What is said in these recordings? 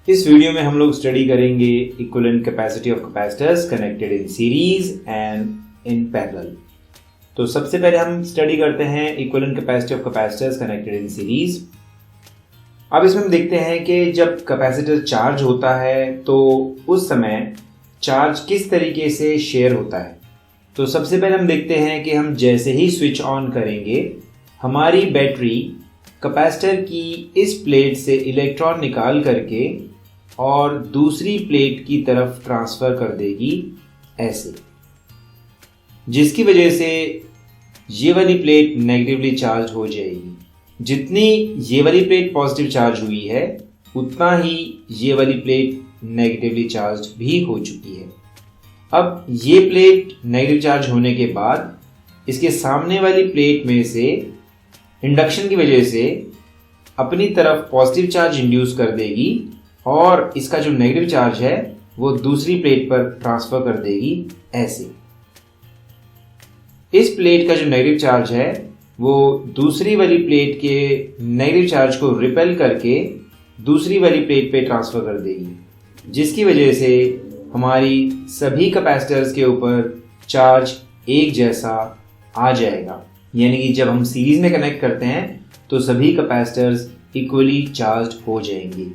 इस वीडियो में हम लोग स्टडी करेंगे equivalent capacity of capacitors connected in series and in parallel. तो सबसे पहले हम स्टडी करते हैं equivalent capacity of capacitors connected in series. अब इसमें हम देखते हैं कि जब कैपेसिटर चार्ज होता है तो उस समय चार्ज किस तरीके से शेयर होता है। तो सबसे पहले हम देखते हैं कि हम जैसे ही स्विच ऑन करेंगे हमारी बैटरी कैपेसिटर की इस प्लेट से इलेक्ट्रॉन निकाल करके और दूसरी प्लेट की तरफ ट्रांसफर कर देगी ऐसे, जिसकी वजह से ये वाली प्लेट नेगेटिवली चार्ज हो जाएगी। जितनी ये वाली प्लेट पॉजिटिव चार्ज हुई है उतना ही ये वाली प्लेट नेगेटिवली चार्ज भी हो चुकी है। अब ये प्लेट नेगेटिव चार्ज होने के बाद इसके सामने वाली प्लेट में से इंडक्शन की वजह से अपनी तरफ पॉजिटिव चार्ज इंड्यूस कर देगी और इसका जो नेगेटिव चार्ज है वो दूसरी प्लेट पर ट्रांसफर कर देगी ऐसे। इस प्लेट का जो नेगेटिव चार्ज है वो दूसरी वाली प्लेट के नेगेटिव चार्ज को रिपेल करके दूसरी वाली प्लेट पे ट्रांसफर कर देगी, जिसकी वजह से हमारी सभी कैपेसिटर्स के ऊपर चार्ज एक जैसा आ जाएगा। यानी कि जब हम सीरीज में कनेक्ट करते हैं तो सभी कैपेसिटर्स इक्वली चार्ज हो जाएंगे।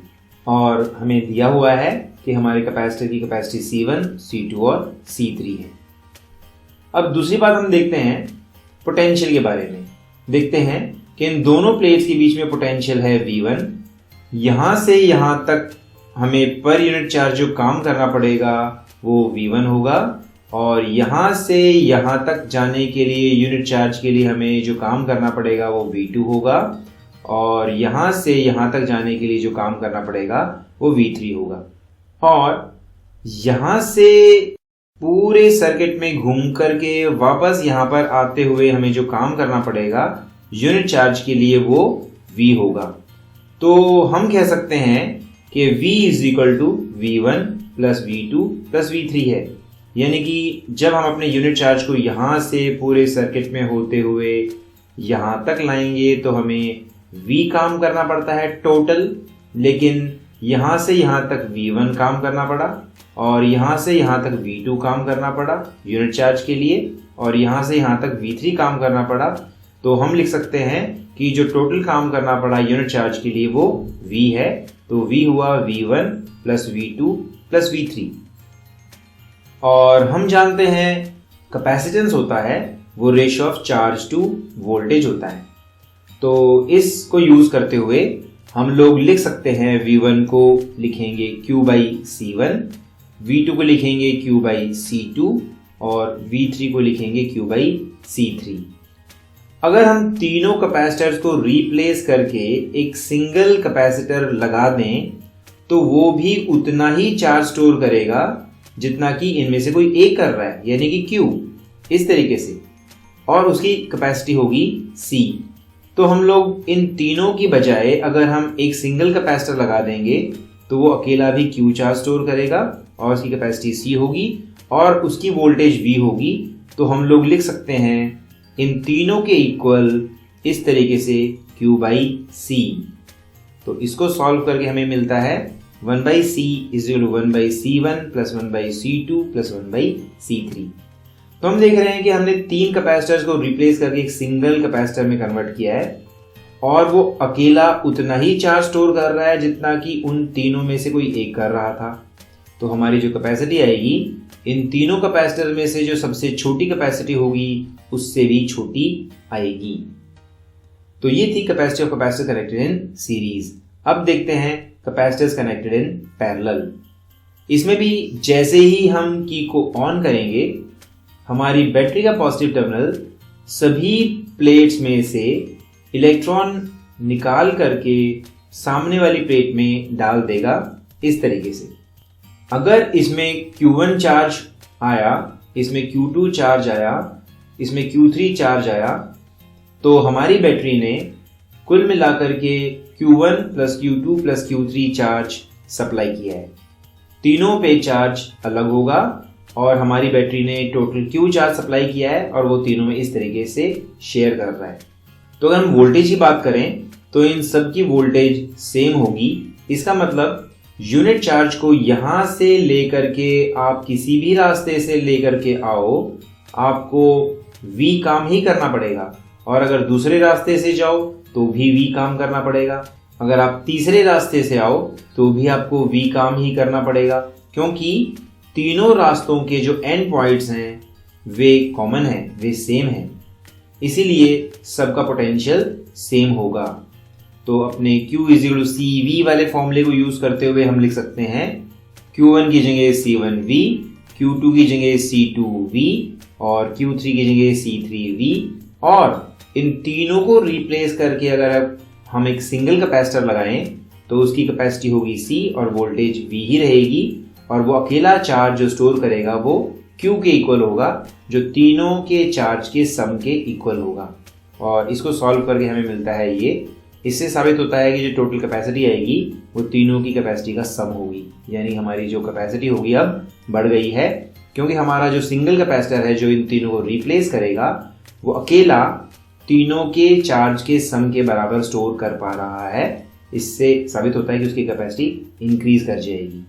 और हमें दिया हुआ है कि हमारे कैपेसिटर की कैपेसिटी C1, C2 और C3 है। अब दूसरी बात हम देखते हैं पोटेंशियल के बारे में। देखते हैं कि इन दोनों प्लेट्स के बीच में पोटेंशियल है V1। यहां से यहां तक हमें पर यूनिट चार्ज जो काम करना पड़ेगा वो V1 होगा, और यहां से यहां तक जाने के लिए यूनिट चार्ज के लिए हमें जो काम करना पड़ेगा वो V2 होगा, और यहां से यहां तक जाने के लिए जो काम करना पड़ेगा वो V3 होगा। और यहां से पूरे सर्किट में घूम करके वापस यहां पर आते हुए हमें जो काम करना पड़ेगा यूनिट चार्ज के लिए वो V होगा। तो हम कह सकते हैं कि V is equal to V1 plus V2 plus V3 है। यानी कि जब हम अपने यूनिट चार्ज को यहां से पूरे सर्किट में होते हुए यहां तक लाएंगे तो हमें V काम करना पड़ता है टोटल, लेकिन यहां से यहां तक V1 काम करना पड़ा और यहां से यहां तक V2 काम करना पड़ा यूनिट चार्ज के लिए, और यहां से यहां तक V3 काम करना पड़ा। तो हम लिख सकते हैं कि जो टोटल काम करना पड़ा यूनिट चार्ज के लिए वो V है। तो V हुआ V1 plus V2 plus V3। और हम जानते हैं कैपेसिटेंस होता है वो ratio of charge to voltage होता है। तो इसको यूज करते हुए हम लोग लिख सकते हैं V1 को लिखेंगे Q/C1, V2 को लिखेंगे Q/C2 और V3 को लिखेंगे Q/C3। अगर हम तीनों कैपेसिटर्स को रिप्लेस करके एक सिंगल कैपेसिटर लगा दें तो वो भी उतना ही चार्ज स्टोर करेगा जितना कि इनमें से कोई एक कर रहा है, यानी कि Q इस तरीके से, और उसकी कैपेसिटी होगी C। तो हम लोग इन तीनों की बजाय अगर हम एक सिंगल कैपेसिटर लगा देंगे तो वो अकेला भी Q चार्ज स्टोर करेगा और उसकी कैपेसिटी C होगी और उसकी वोल्टेज V होगी। तो हम लोग लिख सकते हैं इन तीनों के इक्वल इस तरीके से Q/C। तो इसको सॉल्व करके हमें मिलता है 1/C is equal to 1/C1 plus 1/C2 plus 1/C3। तो हम देख रहे हैं कि हमने तीन कैपेसिटर्स को रिप्लेस करके एक सिंगल कैपेसिटर में कन्वर्ट किया है और वो अकेला उतना ही चार्ज स्टोर कर रहा है जितना कि उन तीनों में से कोई एक कर रहा था। तो हमारी जो कैपेसिटी आएगी इन तीनों कैपेसिटर में से जो सबसे छोटी कैपेसिटी होगी उससे भी छोटी आएगी। तो ये थी capacity of capacitor connected in series. अब देखते हैं कैपेसिटर्स कनेक्टेड इन पैरेलल। इसमें भी जैसे ही हम की को ऑन करेंगे हमारी बैटरी का पॉजिटिव टर्मिनल सभी प्लेट्स में से इलेक्ट्रॉन निकाल करके सामने वाली प्लेट में डाल देगा इस तरीके से। अगर इसमें Q1 चार्ज आया, इसमें Q2 चार्ज आया, इसमें Q3 चार्ज आया, तो हमारी बैटरी ने कुल मिलाकर के Q1 plus Q2 plus Q3 charge supply किया है। तीनों पे चार्ज अलग होगा और हमारी बैटरी ने टोटल Q चार्ज सप्लाई किया है और वो तीनों में इस तरीके से शेयर कर रहा है। तो अगर हम वोल्टेज की बात करें तो इन सब की वोल्टेज सेम होगी। इसका मतलब यूनिट चार्ज को यहां से लेकर के आप किसी भी रास्ते से लेकर के आओ, आपको V काम ही करना पड़ेगा, और अगर दूसरे रास्ते से जाओ तो भी V काम करना पड़ेगा। अगर आप तीसरे रास्ते से आओ तो भी आपको V काम ही करना पड़ेगा, क्योंकि तीनों रास्तों के जो एंड पॉइंट्स हैं वे कॉमन हैं, वे सेम हैं, इसीलिए सबका पोटेंशियल सेम होगा। तो अपने Q = CV वाले फॉर्मूले को यूज करते हुए हम लिख सकते हैं Q1 की जगह C1V, Q2 की जगह C2V और Q3 की जगह C3V, और इन तीनों को रिप्लेस करके अगर हम एक सिंगल कैपेसिटर लगाएं तो उसकी कैपेसिटी होगी C और वोल्टेज V ही रहेगी, और वो अकेला चार्ज जो स्टोर करेगा वो Q के इक्वल होगा, जो तीनों के चार्ज के सम के इक्वल होगा। और इसको सॉल्व करके हमें मिलता है ये। इससे साबित होता है कि जो टोटल कैपेसिटी आएगी वो तीनों की कैपेसिटी का सम होगी, यानी हमारी जो कैपेसिटी होगी अब बढ़ गई है, क्योंकि हमारा जो सिंगल कैपेसिटर है जो इन तीनों को रिप्लेस करेगा वो अकेला तीनों के चार्ज के सम के बराबर स्टोर कर पा रहा है। इससे साबित होता है कि उसकी कैपेसिटी इंक्रीज कर जाएगी।